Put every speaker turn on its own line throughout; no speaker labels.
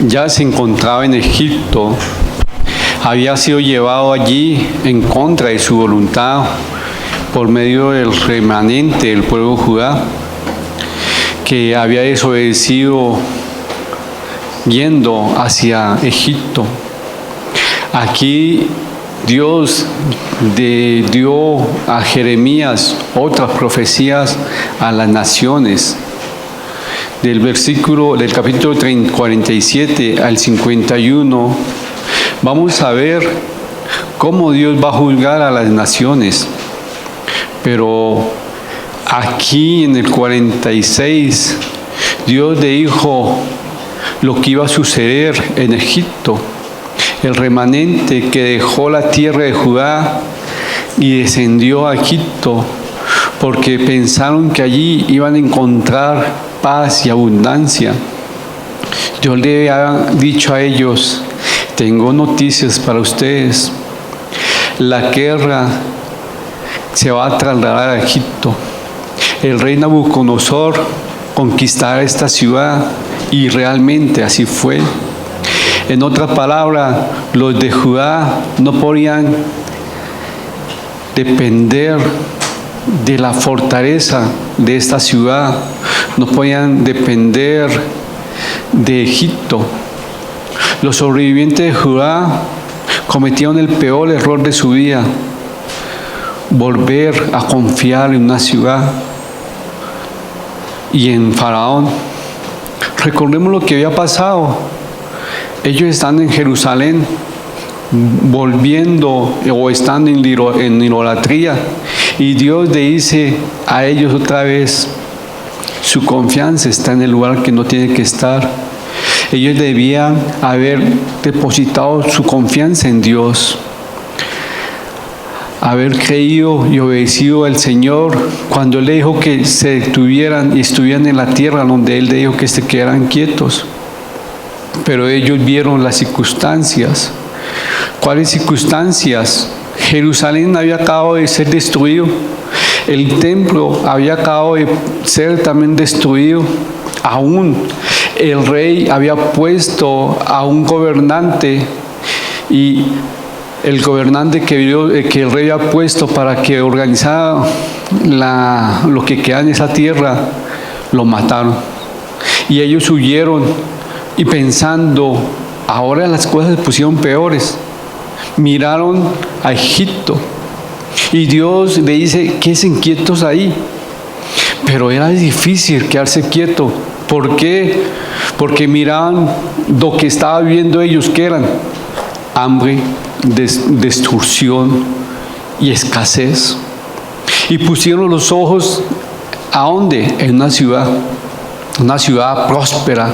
ya se encontraba en Egipto, había sido llevado allí en contra de su voluntad por medio del remanente del pueblo de Judá, que había desobedecido yendo hacia Egipto. Aquí Dios dio a Jeremías otras profecías a las naciones. Del capítulo 47 al 51, vamos a ver cómo Dios va a juzgar a las naciones. Pero aquí en el 46, Dios le dijo lo que iba a suceder en Egipto. El remanente que dejó la tierra de Judá y descendió a Egipto, porque pensaron que allí iban a encontrar paz y abundancia. Dios le ha dicho a ellos: tengo noticias para ustedes. La guerra se va a trasladar a Egipto. El rey Nabucodonosor conquistará esta ciudad, y realmente así fue. En otras palabras, los de Judá no podían depender de la fortaleza de esta ciudad, no podían depender de Egipto. Los sobrevivientes de Judá cometieron el peor error de su vida: volver a confiar en una ciudad y en Faraón. Recordemos lo que había pasado. Ellos están en Jerusalén, volviendo o están en idolatría, y Dios le dice a ellos otra vez: su confianza está en el lugar que no tiene que estar. Ellos debían haber depositado su confianza en Dios, haber creído y obedecido al Señor cuando Él le dijo que se detuvieran y estuvieran en la tierra donde Él le dijo que se quedaran quietos. Pero ellos vieron las circunstancias. ¿Cuáles circunstancias? Jerusalén había acabado de ser destruido. El templo había acabado de ser también destruido. Aún el rey había puesto a un gobernante, y el gobernante que el rey había puesto para que organizara lo que queda en esa tierra, lo mataron. Y ellos huyeron, y pensando, ahora las cosas se pusieron peores, miraron a Egipto, y Dios le dice: quédense quietos ahí. Pero era difícil quedarse quieto. ¿Por qué? Porque miraban lo que estaban viendo ellos, que eran hambre, destrucción y escasez. Y pusieron los ojos ¿a dónde? En una ciudad próspera,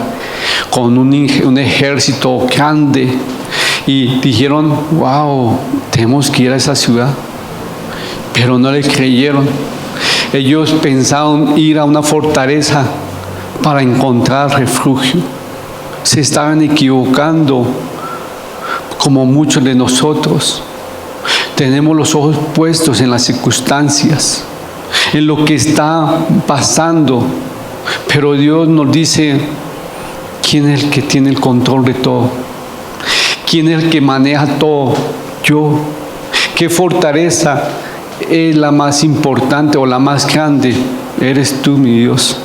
con un ejército grande, y dijeron: wow, tenemos que ir a esa ciudad. Pero no le creyeron. Ellos pensaron ir a una fortaleza para encontrar refugio. Se estaban equivocando, como muchos de nosotros. Tenemos los ojos puestos en las circunstancias, en lo que está pasando, pero Dios nos dice: ¿quién es el que tiene el control de todo? ¿Quién es el que maneja todo? Yo. ¿Qué fortaleza es la más importante o la más grande? Eres tú, mi Dios.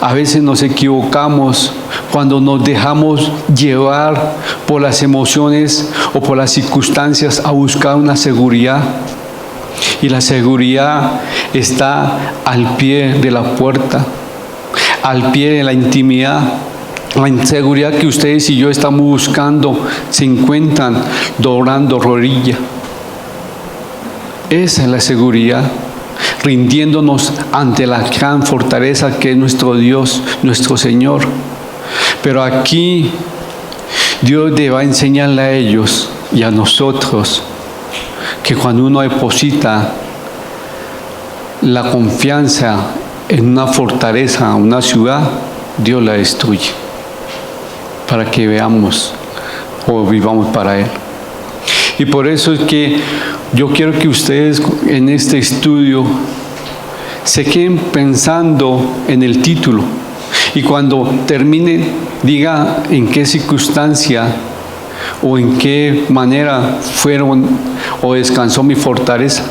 A veces nos equivocamos cuando nos dejamos llevar por las emociones o por las circunstancias a buscar una seguridad. Y la seguridad está al pie de la puerta, al pie de la intimidad. La inseguridad que ustedes y yo estamos buscando se encuentran doblando rodilla. Esa es la seguridad, rindiéndonos ante la gran fortaleza que es nuestro Dios, nuestro Señor. Pero aquí Dios le va a enseñarle a ellos y a nosotros que cuando uno deposita la confianza en una fortaleza, una ciudad, Dios la destruye, para que veamos o vivamos para Él. Y por eso es que yo quiero que ustedes en este estudio se queden pensando en el título Y cuando termine, diga en qué circunstancia o en qué manera fueron o descansó mi fortaleza.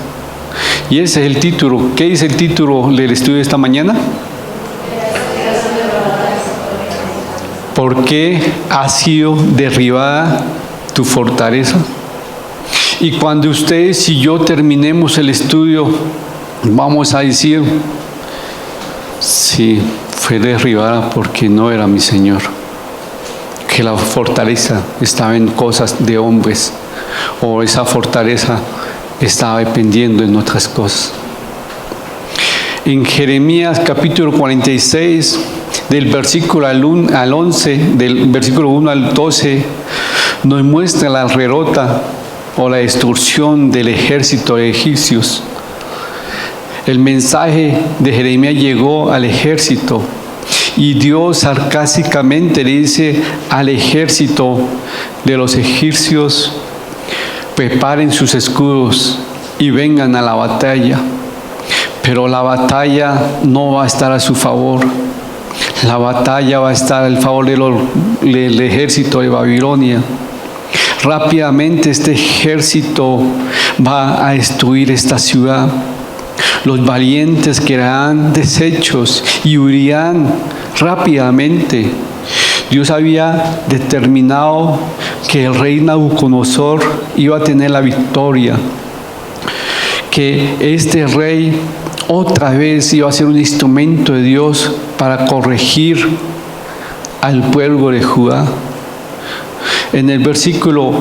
Y ese es el título. ¿Qué dice el título del estudio de esta mañana? ¿Por qué ha sido derribada tu fortaleza? Y cuando ustedes y yo terminemos el estudio, vamos a decir, sí, fue derribada porque no era mi Señor. Que la fortaleza estaba en cosas de hombres, o esa fortaleza estaba dependiendo en otras cosas. En Jeremías capítulo 46, del versículo al 11, del versículo 1 al 12, nos muestra la derrota o la destrucción del ejército de egipcios. El mensaje de Jeremías llegó al ejército y Dios sarcásticamente le dice al ejército de los egipcios: preparen sus escudos y vengan a la batalla. Pero la batalla no va a estar a su favor. La batalla va a estar al favor del ejército de Babilonia. Rápidamente este ejército va a destruir esta ciudad. Los valientes quedarán deshechos y huirán rápidamente. Dios había determinado que el rey Nabucodonosor iba a tener la victoria, que este rey otra vez iba a ser un instrumento de Dios para corregir al pueblo de Judá. En el versículo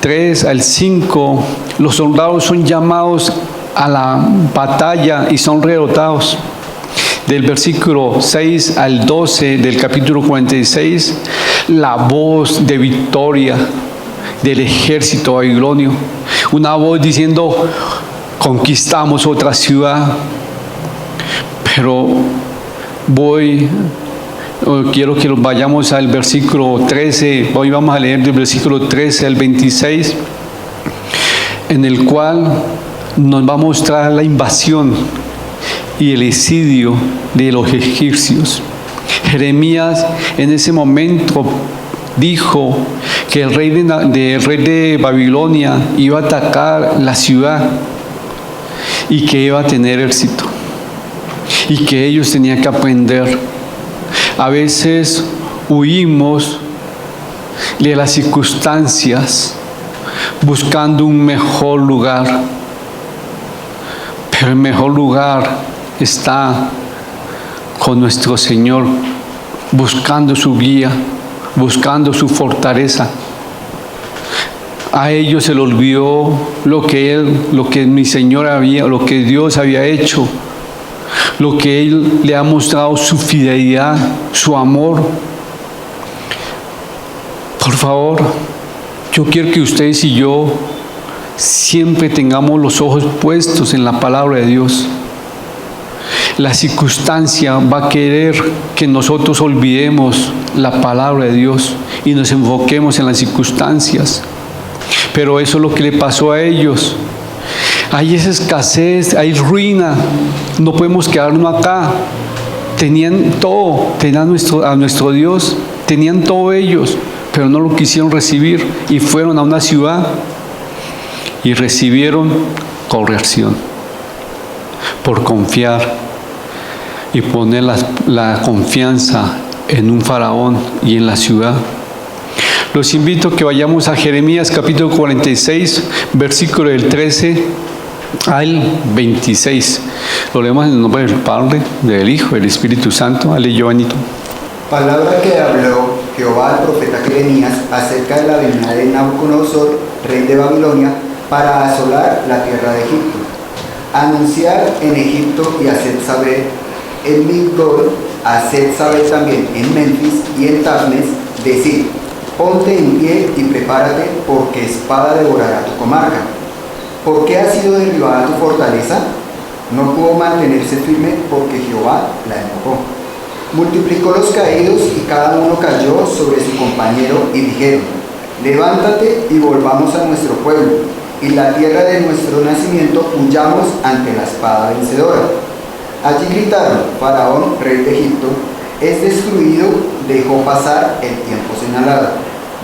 3 al 5, los soldados son llamados a la batalla y son derrotados. Del versículo 6 al 12 del capítulo 46, la voz de victoria del ejército babilonio. Una voz diciendo: conquistamos otra ciudad. Pero quiero que vayamos al versículo 13. Hoy vamos a leer del versículo 13 al 26, en el cual nos va a mostrar la invasión y el exilio de los egipcios. Jeremías en ese momento dijo que el rey de Babilonia iba a atacar la ciudad y que iba a tener éxito, y que ellos tenían que aprender. A veces huimos de las circunstancias buscando un mejor lugar, pero el mejor lugar está con nuestro Señor, buscando su guía, buscando su fortaleza. A ellos se les olvidó lo que mi Señor lo que Dios había hecho, lo que Él le ha mostrado, su fidelidad, su amor. Por favor, yo quiero que ustedes y yo siempre tengamos los ojos puestos en la palabra de Dios. La circunstancia va a querer que nosotros olvidemos la palabra de Dios y nos enfoquemos en las circunstancias. Pero eso es lo que le pasó a ellos. Hay esa escasez, hay ruina. No podemos quedarnos acá. Tenían todo, tenían a nuestro Dios, tenían todo ellos, pero no lo quisieron recibir y fueron a una ciudad y recibieron corrección por confiar y poner la confianza en un faraón y en la ciudad. Los invito a que vayamos a Jeremías capítulo 46, versículo del 13 al 26. Lo leemos en el nombre del Padre, del Hijo, del Espíritu Santo. Ale, Giovanito.
Palabra que habló Jehová al profeta Jeremías acerca de la venida de Nabucodonosor, rey de Babilonia, para asolar la tierra de Egipto. Anunciar en Egipto y hacer saber en Migdol, hacer saber también en Memphis y en Tafnes, decir: ponte en pie y prepárate, porque espada devorará tu comarca. ¿Por qué ha sido derribada tu fortaleza? No pudo mantenerse firme, porque Jehová la empujó. Multiplicó los caídos y cada uno cayó sobre su compañero, y dijeron: levántate y volvamos a nuestro pueblo, y la tierra de nuestro nacimiento huyamos ante la espada vencedora. Allí gritaron Faraón, rey de Egipto, es destruido, dejó pasar el tiempo señalado.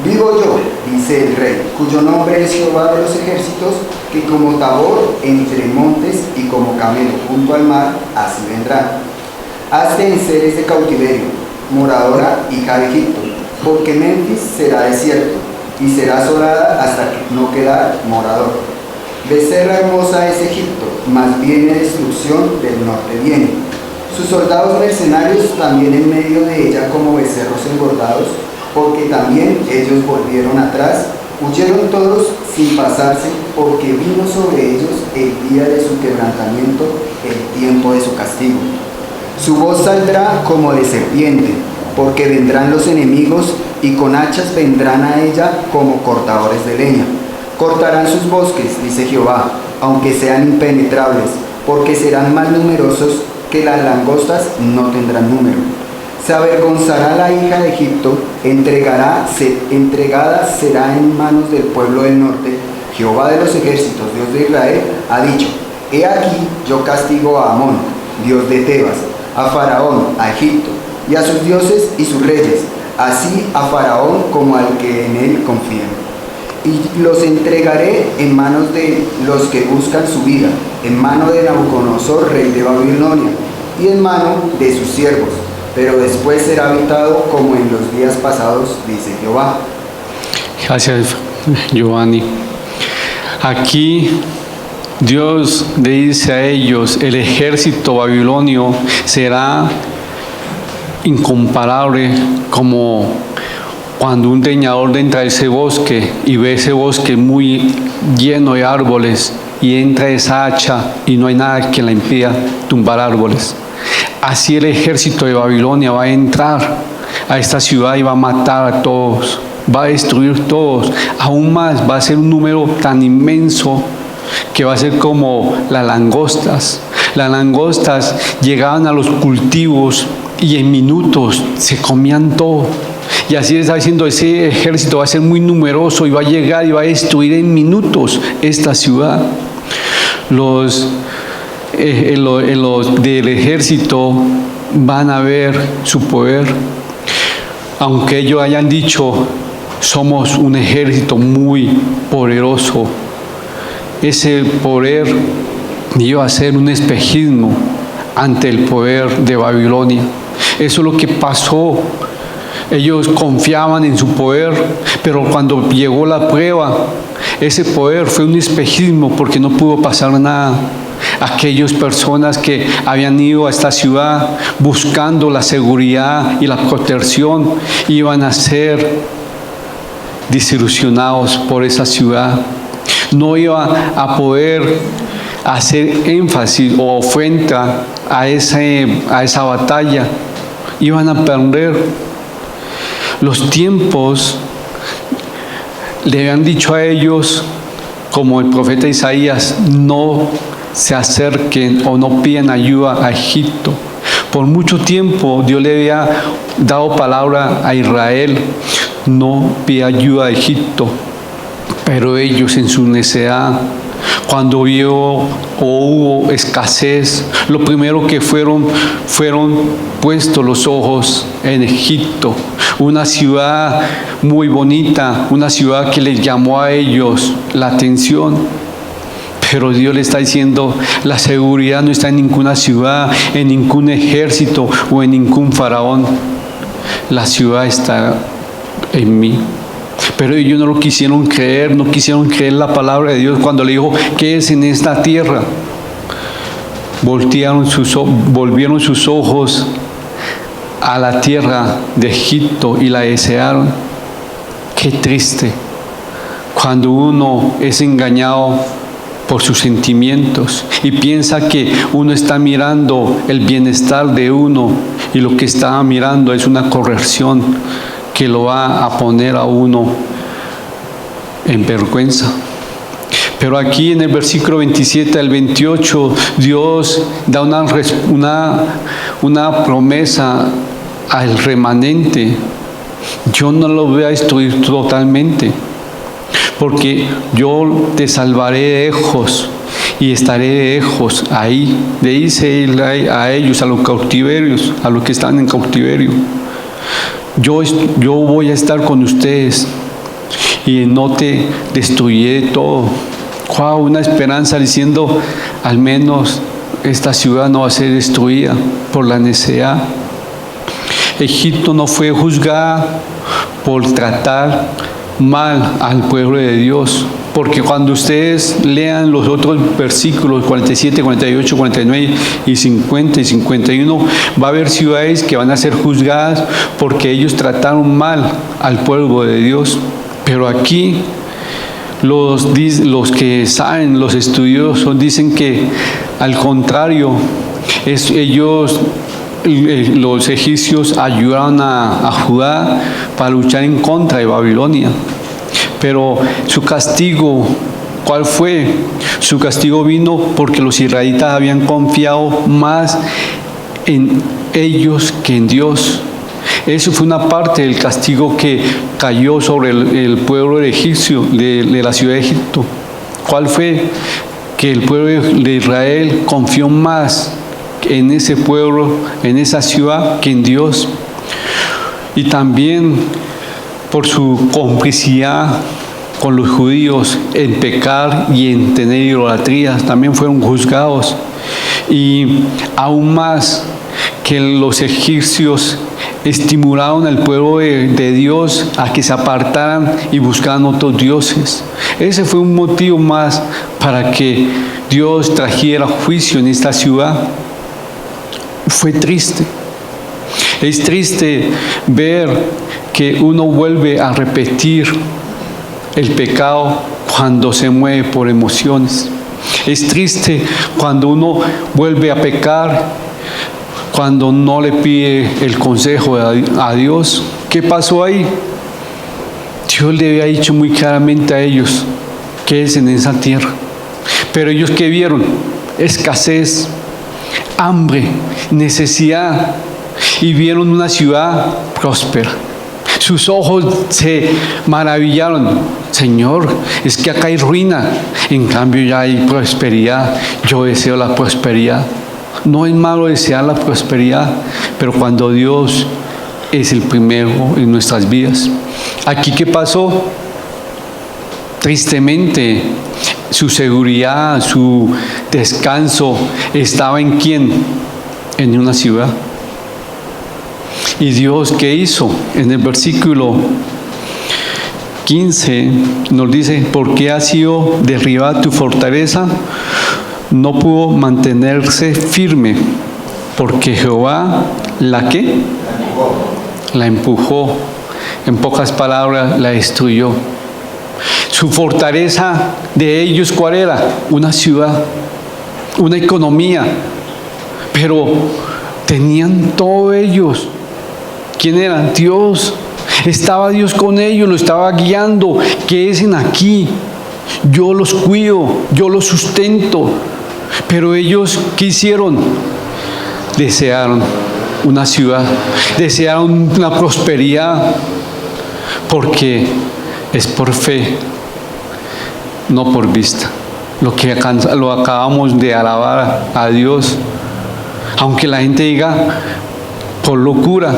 Vivo yo, dice el rey, cuyo nombre es Jehová de los ejércitos, que como Tabor entre montes y como Camelo junto al mar, así vendrá. Hazte en seres de cautiverio, moradora, hija de Egipto, porque Memphis será desierto, y será asolada hasta no quedar morador. Becerra hermosa es Egipto, mas viene destrucción del norte viene. Sus soldados mercenarios también en medio de ella como becerros engordados, porque también ellos volvieron atrás, huyeron todos sin pasarse, porque vino sobre ellos el día de su quebrantamiento, el tiempo de su castigo. Su voz saldrá como de serpiente, porque vendrán los enemigos y con hachas vendrán a ella como cortadores de leña. Cortarán sus bosques, dice Jehová, aunque sean impenetrables, porque serán más numerosos que las langostas, no tendrán número. Se avergonzará la hija de Egipto, entregada será en manos del pueblo del norte. Jehová de los ejércitos, Dios de Israel, ha dicho: he aquí yo castigo a Amón, Dios de Tebas, a Faraón, a Egipto, y a sus dioses y sus reyes, así a Faraón como al que en él confía. Y los entregaré en manos de los que buscan su vida, en mano de Nabucodonosor, rey de Babilonia, y en mano de sus siervos, pero después será habitado como en los días pasados, dice Jehová.
Gracias, Giovanni. Aquí Dios le dice a ellos: el ejército babilonio será incomparable, como cuando un leñador entra a ese bosque y ve ese bosque muy lleno de árboles y entra esa hacha y no hay nada que la impida tumbar árboles. Así el ejército de Babilonia va a entrar a esta ciudad y va a matar a todos, va a destruir todos. Aún más, va a ser un número tan inmenso que va a ser como las langostas. Las langostas llegaban a los cultivos y en minutos se comían todo. Y así está diciendo, ese ejército va a ser muy numeroso y va a llegar y va a destruir en minutos esta ciudad. Los del ejército van a ver su poder, aunque ellos hayan dicho: somos un ejército muy poderoso. Ese poder iba a ser un espejismo ante el poder de Babilonia. Eso es lo que pasó. Ellos confiaban en su poder, pero cuando llegó la prueba, ese poder fue un espejismo porque no pudo pasar nada. Aquellas personas que habían ido a esta ciudad buscando la seguridad y la protección iban a ser desilusionados por esa ciudad. No iba a poder hacer énfasis o frente a esa batalla. Iban a perder. Los tiempos le habían dicho a ellos, como el profeta Isaías: no se acerquen o no pidan ayuda a Egipto. Por mucho tiempo Dios le había dado palabra a Israel: no pida ayuda a Egipto. Pero ellos, en su necedad, cuando hubo escasez, lo primero que fueron puestos los ojos en Egipto, una ciudad muy bonita, una ciudad que les llamó a ellos la atención. Pero Dios le está diciendo: la seguridad no está en ninguna ciudad, en ningún ejército o en ningún faraón. La ciudad está en mí. Pero ellos no lo quisieron creer, no quisieron creer la palabra de Dios cuando le dijo: ¿qué es en esta tierra? Volvieron sus ojos a la tierra de Egipto y la desearon. Qué triste cuando uno es engañado por sus sentimientos y piensa que uno está mirando el bienestar de uno y lo que está mirando es una corrección que lo va a poner a uno en vergüenza. Pero aquí en el versículo 27 al 28, Dios da una promesa al remanente. Yo no lo voy a destruir totalmente, porque yo te salvaré de lejos y estaré lejos ahí, de irse a ellos, a los cautiverios, a los que están en cautiverio. Yo voy a estar con ustedes y no te destruiré todo. Wow, una esperanza diciendo, al menos esta ciudad no va a ser destruida por la necedad. Egipto no fue juzgada por tratar mal al pueblo de Dios, porque cuando ustedes lean los otros versículos 47, 48, 49 y 50 y 51, va a haber ciudades que van a ser juzgadas porque ellos trataron mal al pueblo de Dios. Pero aquí los que saben, los estudiosos, dicen que al contrario, los egipcios ayudaron a Judá para luchar en contra de Babilonia. Pero su castigo, ¿cuál fue? Su castigo vino porque los israelitas habían confiado más en ellos que en Dios. Eso fue una parte del castigo que cayó sobre el pueblo egipcio, de la ciudad de Egipto. ¿Cuál fue? Que el pueblo de Israel confió más en ese pueblo, en esa ciudad, que en Dios. Y también por su complicidad con los judíos en pecar y en tener idolatrías, también fueron juzgados. Y aún más que los egipcios estimularon al pueblo de Dios a que se apartaran y buscaran otros dioses. Ese fue un motivo más para que Dios trajera juicio en esta ciudad. Fue triste. Es triste ver que uno vuelve a repetir el pecado cuando se mueve por emociones. Es triste cuando uno vuelve a pecar cuando no le pide el consejo a Dios. ¿Qué pasó ahí? Dios le había dicho muy claramente a ellos que es en esa tierra. Pero ellos, ¿qué vieron? Escasez, hambre, necesidad, y vieron una ciudad próspera. Sus ojos se maravillaron. Señor, es que acá hay ruina, en cambio ya hay prosperidad. Yo deseo la prosperidad. No es malo desear la prosperidad, pero cuando Dios es el primero en nuestras vidas. Aquí, ¿qué pasó? Tristemente, su seguridad, su descanso estaba ¿en quién? En una ciudad. ¿Y Dios qué hizo? En el versículo 15 nos dice, ¿por qué ha sido derribada tu fortaleza? No pudo mantenerse firme, porque Jehová, ¿la qué? La empujó. En pocas palabras, la destruyó. Su fortaleza de ellos, ¿cuál era? Una ciudad, una economía. Pero tenían todos ellos. ¿Quién eran? Dios. Estaba Dios con ellos, lo estaba guiando. ¿Qué hacen aquí? Yo los cuido, yo los sustento. Pero ellos, ¿qué hicieron? Desearon una ciudad, desearon una prosperidad, porque es por fe, no por vista. Lo acabamos de alabar a Dios, aunque la gente diga por locura.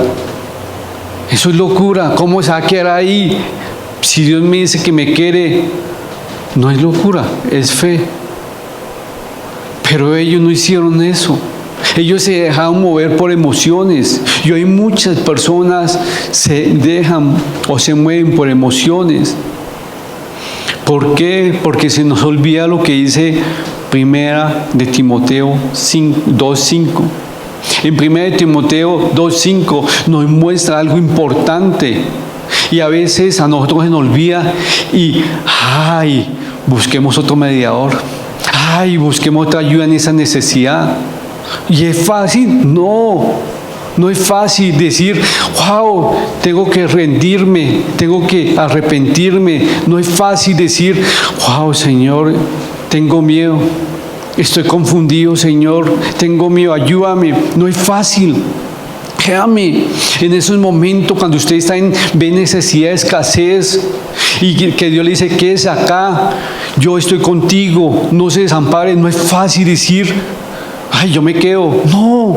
Eso es locura. ¿Cómo se va a quedar ahí? Si Dios me dice que me quiere, no es locura, es fe. Pero ellos no hicieron eso. Ellos se dejaron mover por emociones. Y hoy muchas personas se dejan o se mueven por emociones. ¿Por qué? Porque se nos olvida lo que dice Primera de Timoteo 2:5. En Primera de Timoteo 2:5 nos muestra algo importante. Y a veces a nosotros se nos olvida y busquemos otro mediador. Busquemos otra ayuda en esa necesidad. ¿Y es fácil? No es fácil decir, tengo que rendirme, tengo que arrepentirme. No es fácil decir, Señor, tengo miedo, estoy confundido, Señor, tengo miedo, ayúdame. No es fácil. Créame, en esos momentos cuando usted está ve necesidad, escasez, y que Dios le dice, quédese acá, yo estoy contigo, no se desampare. No es fácil decir, ay, yo me quedo. No,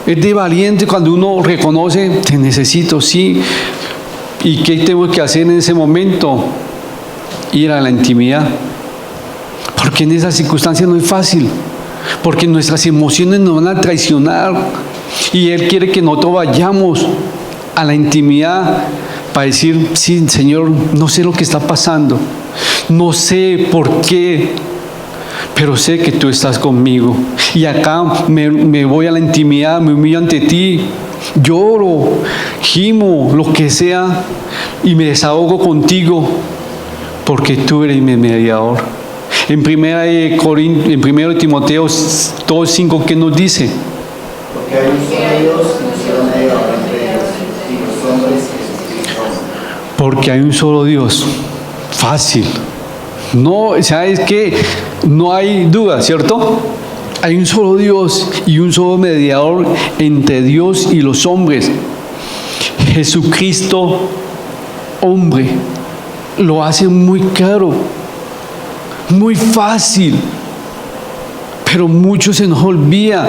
es de valiente cuando uno reconoce, te necesito, sí. ¿Y qué tengo que hacer en ese momento? Ir a la intimidad. Porque en esas circunstancias no es fácil. Porque nuestras emociones nos van a traicionar. Y Él quiere que nosotros vayamos a la intimidad para decir, sí, Señor, no sé lo que está pasando. No sé por qué, pero sé que tú estás conmigo. Y acá me voy a la intimidad, me humillo ante ti, lloro, gimo, lo que sea, y me desahogo contigo, porque tú eres mi mediador. En 1 Timoteo 2:5, ¿qué nos dice?
Porque hay un solo Dios y un solo mediador entre Dios y los hombres, Jesucristo.
Porque hay un solo Dios. Fácil. No, ¿sabes qué? No hay duda, ¿cierto? Hay un solo Dios y un solo mediador entre Dios y los hombres. Jesucristo, hombre, lo hace muy claro, muy fácil, pero mucho se nos olvida.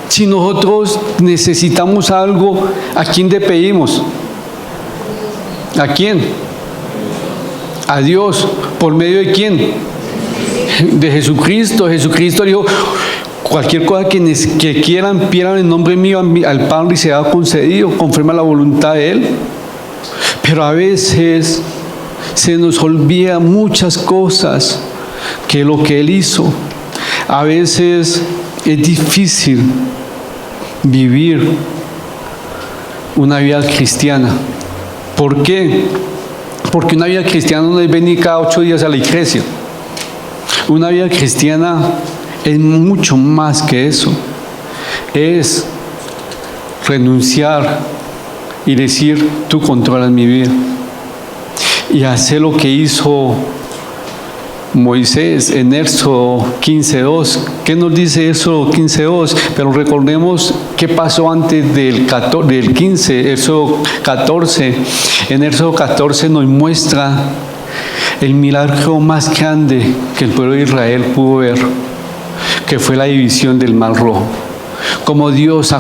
Si nosotros necesitamos algo, ¿a quién le pedimos? ¿A quién? A Dios. ¿Por medio de quién? De Jesucristo. Jesucristo dijo, cualquier cosa que quieran, pidan en nombre mío al Padre y se ha concedido, conforme a la voluntad de Él. Pero a veces se nos olvida muchas cosas que lo que Él hizo. A veces es difícil vivir una vida cristiana. ¿Por qué? Porque una vida cristiana no es venir cada 8 días a la iglesia. Una vida cristiana es mucho más que eso. Es renunciar y decir, tú controlas mi vida. Y hacer lo que hizo Moisés en Éxodo 15:2. ¿Qué nos dice Éxodo 15:2? Pero recordemos qué pasó antes del 15, Éxodo 14. En Éxodo 14 nos muestra el milagro más grande que el pueblo de Israel pudo ver, que fue la división del Mar Rojo. Como Dios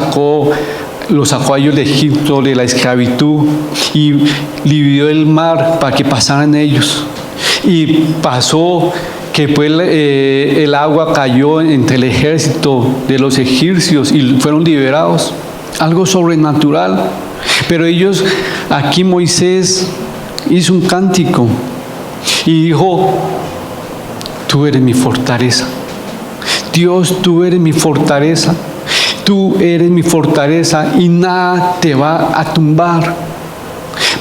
los sacó a ellos de Egipto, de la esclavitud, y dividió el mar para que pasaran ellos. Y pasó que pues, el agua cayó entre el ejército de los egipcios y fueron liberados. Algo sobrenatural. Pero ellos, aquí Moisés hizo un cántico y dijo, tú eres mi fortaleza. Dios, tú eres mi fortaleza. Tú eres mi fortaleza y nada te va a tumbar.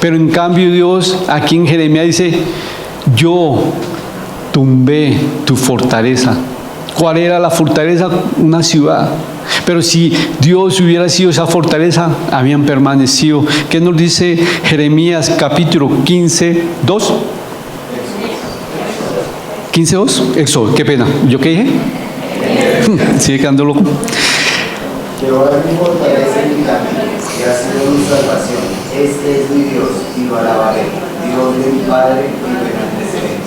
Pero en cambio Dios, aquí en Jeremías dice, yo tumbé tu fortaleza. ¿Cuál era la fortaleza? Una ciudad. Pero si Dios hubiera sido esa fortaleza, habían permanecido. ¿Qué nos dice Jeremías capítulo 15:2? 15:2. Éxodo, qué pena. ¿Yo qué dije? Sigue quedando loco.
Jehová es mi fortaleza y mi camino, que ha sido mi salvación. Este es mi Dios y lo alabaré. Dios de mi Padre y lo engrandeceré.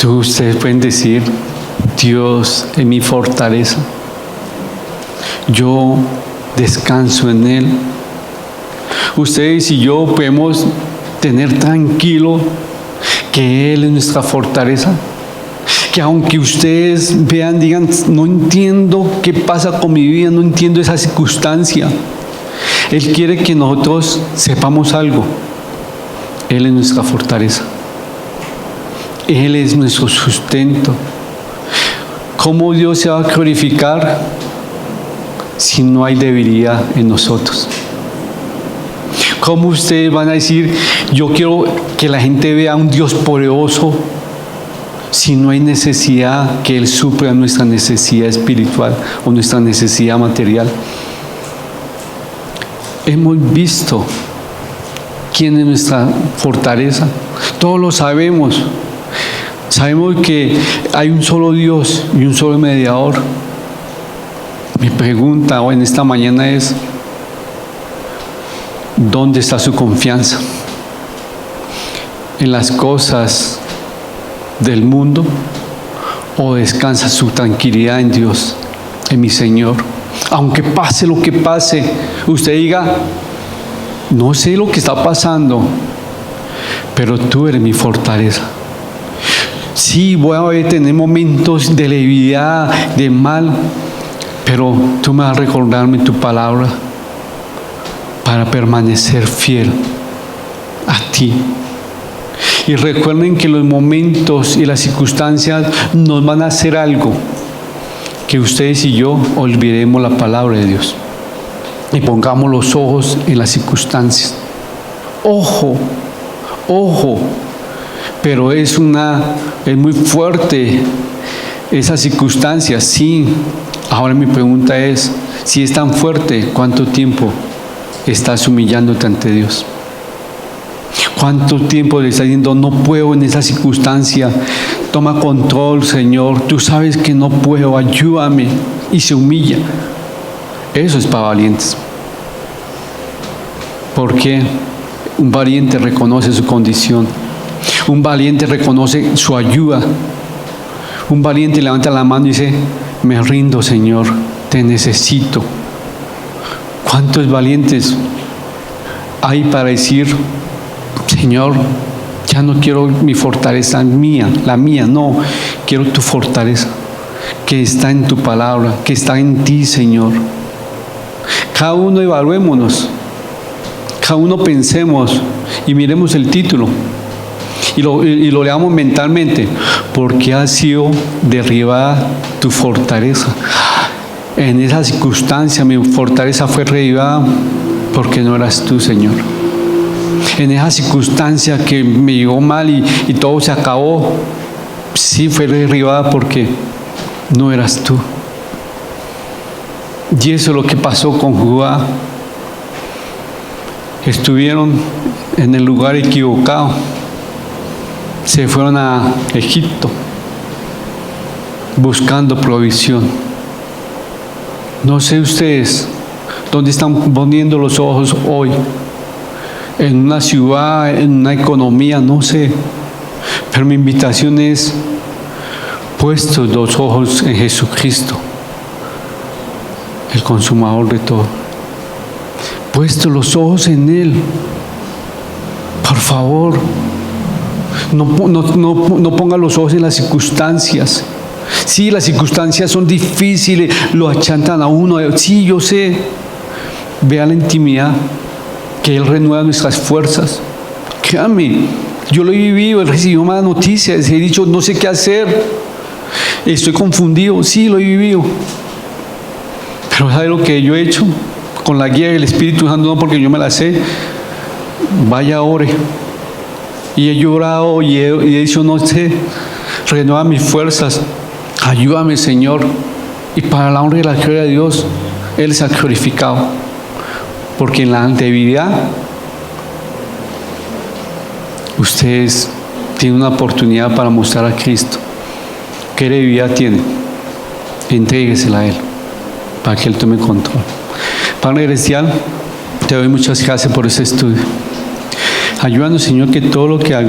Ustedes pueden decir, Dios es mi fortaleza. Yo descanso en Él. Ustedes y yo podemos tener tranquilo que Él es nuestra fortaleza. Que aunque ustedes vean, digan, no entiendo qué pasa con mi vida, no entiendo esa circunstancia. Él quiere que nosotros sepamos algo. Él es nuestra fortaleza. Él es nuestro sustento. ¿Cómo Dios se va a glorificar si no hay debilidad en nosotros? ¿Cómo ustedes van a decir, yo quiero que la gente vea a un Dios poderoso si no hay necesidad que Él supla nuestra necesidad espiritual o nuestra necesidad material? Hemos visto quién es nuestra fortaleza. Todos lo sabemos. Sabemos que hay un solo Dios y un solo mediador. Mi pregunta hoy en esta mañana es, ¿dónde está su confianza? ¿En las cosas del mundo o descansa su tranquilidad en Dios, en mi Señor? Aunque pase lo que pase, usted diga, no sé lo que está pasando, pero tú eres mi fortaleza. Sí, voy a tener momentos de levedad, de mal, pero tú me vas a recordarme tu palabra para permanecer fiel a ti. Y recuerden que los momentos y las circunstancias nos van a hacer algo, que ustedes y yo olvidemos la palabra de Dios y pongamos los ojos en las circunstancias. Ojo, ojo, pero es muy fuerte esa circunstancia, sí. Ahora mi pregunta es, si es tan fuerte, ¿cuánto tiempo estás humillándote ante Dios? ¿Cuánto tiempo le estás diciendo, no puedo en esa circunstancia? Toma control, Señor. Tú sabes que no puedo, ayúdame. Y se humilla. Eso es para valientes. Porque un valiente reconoce su condición. Un valiente reconoce su ayuda. Un valiente levanta la mano y dice, me rindo, Señor, te necesito. ¿Cuántos valientes hay para decir, Señor, ya no quiero mi fortaleza mía, la mía, no, quiero tu fortaleza, que está en tu palabra, que está en ti, Señor? Cada uno evaluémonos, cada uno pensemos y miremos el título y lo leamos mentalmente. Porque ha sido derribada tu fortaleza. En esa circunstancia mi fortaleza fue derribada porque no eras tú, Señor. En esa circunstancia que me llegó mal y todo se acabó, sí fue derribada porque no eras tú. Y eso es lo que pasó con Judá. Estuvieron en el lugar equivocado. Se fueron a Egipto buscando provisión. No sé ustedes dónde están poniendo los ojos hoy. En una ciudad, en una economía, no sé. Pero mi invitación es, puestos los ojos en Jesucristo, el consumador de todo. Puestos los ojos en Él. Por favor. No ponga los ojos en las circunstancias. Sí, las circunstancias son difíciles, lo achantan a uno. Sí, yo sé. Vea la intimidad, que Él renueva nuestras fuerzas. Créame, yo lo he vivido, he recibido malas noticias, he dicho, no sé qué hacer, estoy confundido. Sí, lo he vivido. Pero ¿sabe lo que yo he hecho? Con la guía del Espíritu Santo, no porque yo me la sé. Vaya, ore. Y he llorado y he dicho, no sé, renueva mis fuerzas, ayúdame, Señor. Y para la honra y la gloria de Dios, Él se ha glorificado. Porque en la debilidad, ustedes tienen una oportunidad para mostrar a Cristo. ¿Qué debilidad tiene? Entréguesela a Él, para que Él tome control. Padre Celestial, te doy muchas gracias por este estudio. Ayúdanos, Señor, que todo lo que haga